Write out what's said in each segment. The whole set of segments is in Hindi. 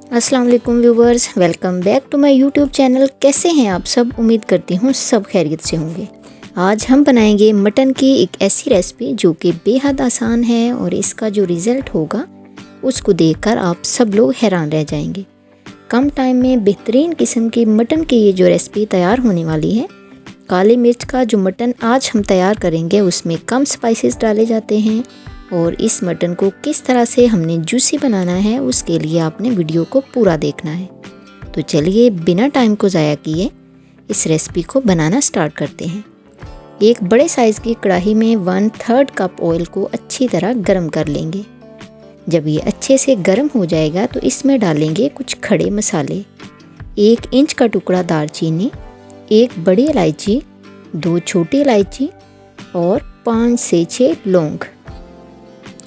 अस्सलाम वालेकुम viewers, welcome back to my YouTube channel. कैसे हैं आप सब? उम्मीद करती हूँ सब खैरियत से होंगे। आज हम बनाएंगे मटन की एक ऐसी रेसिपी जो कि बेहद आसान है और इसका जो रिज़ल्ट होगा उसको देखकर आप सब लोग हैरान रह जाएंगे। कम टाइम में बेहतरीन किस्म की मटन की ये जो रेसिपी तैयार होने वाली है। काली मिर्च का जो मटन आज हम तैयार करेंगे उसमें कम स्पाइसेस डाले जाते हैं और इस मटन को किस तरह से हमने जूसी बनाना है उसके लिए आपने वीडियो को पूरा देखना है। तो चलिए बिना टाइम को ज़ाया किए इस रेसिपी को बनाना स्टार्ट करते हैं। एक बड़े साइज़ की कढ़ाई में 1/3 कप ऑयल को अच्छी तरह गर्म कर लेंगे। जब ये अच्छे से गर्म हो जाएगा तो इसमें डालेंगे कुछ खड़े मसाले, 1 इंच का टुकड़ा दालचीनी, 1 बड़ी इलायची, 2 छोटी इलायची और 5 से 6 लौंग।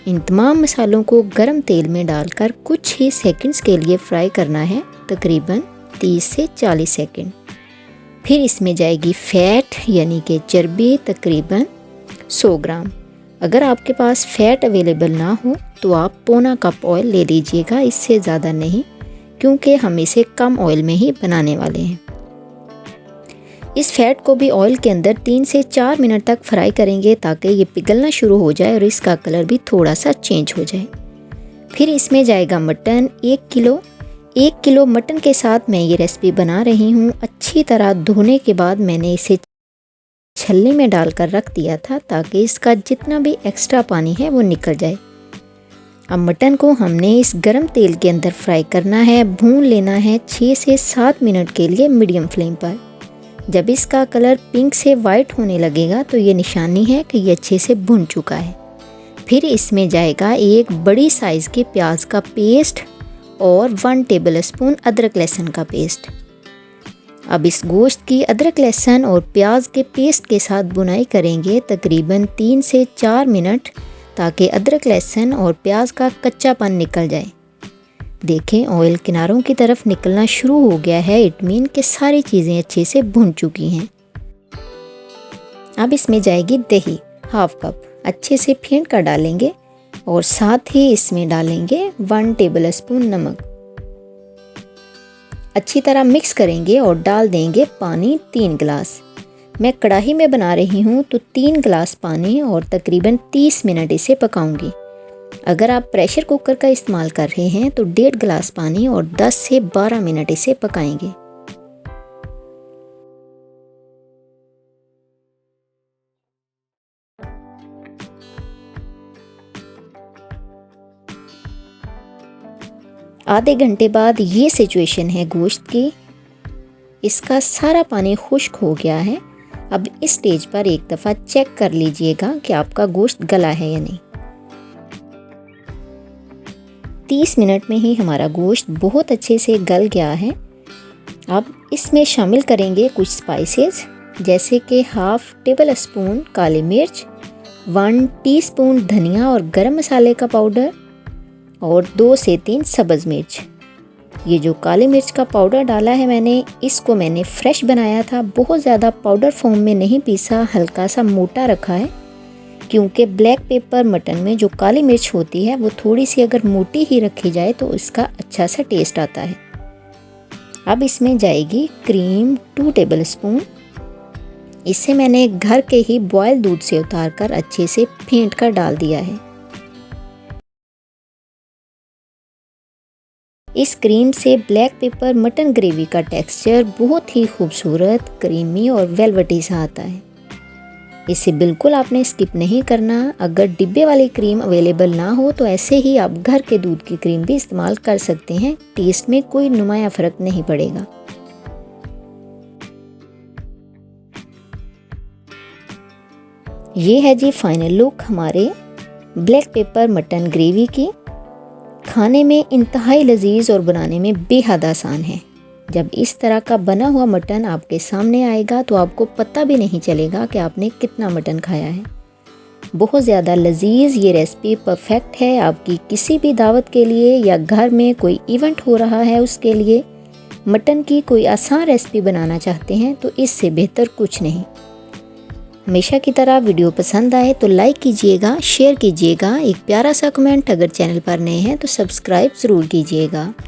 इन तमाम मसालों को गरम तेल में डालकर कुछ ही सेकंड्स के लिए फ्राई करना है, तकरीबन 30 से 40 सेकंड। फिर इसमें जाएगी फ़ैट यानी कि चर्बी, तकरीबन 100 ग्राम। अगर आपके पास फ़ैट अवेलेबल ना हो तो आप पौना कप ऑयल ले लीजिएगा, इससे ज़्यादा नहीं, क्योंकि हम इसे कम ऑयल में ही बनाने वाले हैं। इस फैट को भी ऑयल के अंदर 3 से 4 मिनट तक फ्राई करेंगे ताकि ये पिघलना शुरू हो जाए और इसका कलर भी थोड़ा सा चेंज हो जाए। फिर इसमें जाएगा मटन 1 किलो। 1 किलो मटन के साथ मैं ये रेसिपी बना रही हूँ। अच्छी तरह धोने के बाद मैंने इसे छलनी में डालकर रख दिया था ताकि इसका जितना भी एक्स्ट्रा पानी है वो निकल जाए। अब मटन को हमने इस गरम तेल के अंदर फ्राई करना है, भून लेना है 6 से 7 मिनट के लिए मीडियम फ्लेम पर। जब इसका कलर पिंक से वाइट होने लगेगा तो ये निशानी है कि ये अच्छे से भुन चुका है। फिर इसमें जाएगा 1 बड़ी साइज़ के प्याज का पेस्ट और 1 टेबलस्पून अदरक लहसुन का पेस्ट। अब इस गोश्त की अदरक लहसुन और प्याज के पेस्ट के साथ बुनाई करेंगे तकरीबन 3 से 4 मिनट ताकि अदरक लहसुन और प्याज का कच्चापन निकल जाए। देखें ऑयल किनारों की तरफ निकलना शुरू हो गया है, इट मीन कि सारी चीज़ें अच्छे से भुन चुकी हैं। अब इसमें जाएगी दही 1/2 कप, अच्छे से फेंट कर डालेंगे और साथ ही इसमें डालेंगे 1 टेबलस्पून नमक। अच्छी तरह मिक्स करेंगे और डाल देंगे पानी 3 गिलास। मैं कढ़ाई में बना रही हूँ तो 3 गिलास पानी और तकरीबन 30 मिनट इसे पकाऊंगी। अगर आप प्रेशर कुकर का इस्तेमाल कर रहे हैं तो 1.5 गिलास पानी और 10 से 12 मिनट इसे पकाएंगे। आधे घंटे बाद ये सिचुएशन है गोश्त की, इसका सारा पानी खुश्क हो गया है। अब इस स्टेज पर एक दफ़ा चेक कर लीजिएगा कि आपका गोश्त गला है या नहीं। 30 मिनट में ही हमारा गोश्त बहुत अच्छे से गल गया है। अब इसमें शामिल करेंगे कुछ स्पाइसेस जैसे कि 1/2 टेबलस्पून काली मिर्च, 1 टीस्पून धनिया और गरम मसाले का पाउडर और 2 से 3 सब्ज़ मिर्च। ये जो काली मिर्च का पाउडर डाला है इसको मैंने फ्रेश बनाया था, बहुत ज़्यादा पाउडर फॉर्म में नहीं पीसा, हल्का सा मोटा रखा है, क्योंकि ब्लैक पेपर मटन में जो काली मिर्च होती है वो थोड़ी सी अगर मोटी ही रखी जाए तो इसका अच्छा सा टेस्ट आता है। अब इसमें जाएगी क्रीम 2 टेबलस्पून। इसे मैंने घर के ही बॉयल दूध से उतारकर अच्छे से फेंट कर डाल दिया है। इस क्रीम से ब्लैक पेपर मटन ग्रेवी का टेक्सचर बहुत ही खूबसूरत, क्रीमी और वेलवेटी सा आता है। इसे बिल्कुल आपने स्किप नहीं करना। अगर डिब्बे वाली क्रीम अवेलेबल ना हो तो ऐसे ही आप घर के दूध की क्रीम भी इस्तेमाल कर सकते हैं, टेस्ट में कोई नुमाया फ़र्क नहीं पड़ेगा। ये है जी फाइनल लुक हमारे ब्लैक पेपर मटन ग्रेवी की। खाने में इंतहाई लजीज और बनाने में बेहद आसान है। जब इस तरह का बना हुआ मटन आपके सामने आएगा तो आपको पता भी नहीं चलेगा कि आपने कितना मटन खाया है। बहुत ज़्यादा लजीज ये रेसिपी परफेक्ट है आपकी किसी भी दावत के लिए या घर में कोई इवेंट हो रहा है उसके लिए। मटन की कोई आसान रेसिपी बनाना चाहते हैं तो इससे बेहतर कुछ नहीं। हमेशा की तरह वीडियो पसंद आए तो लाइक कीजिएगा, शेयर कीजिएगा, एक प्यारा सा कमेंट, अगर चैनल पर नए हैं तो सब्सक्राइब ज़रूर कीजिएगा।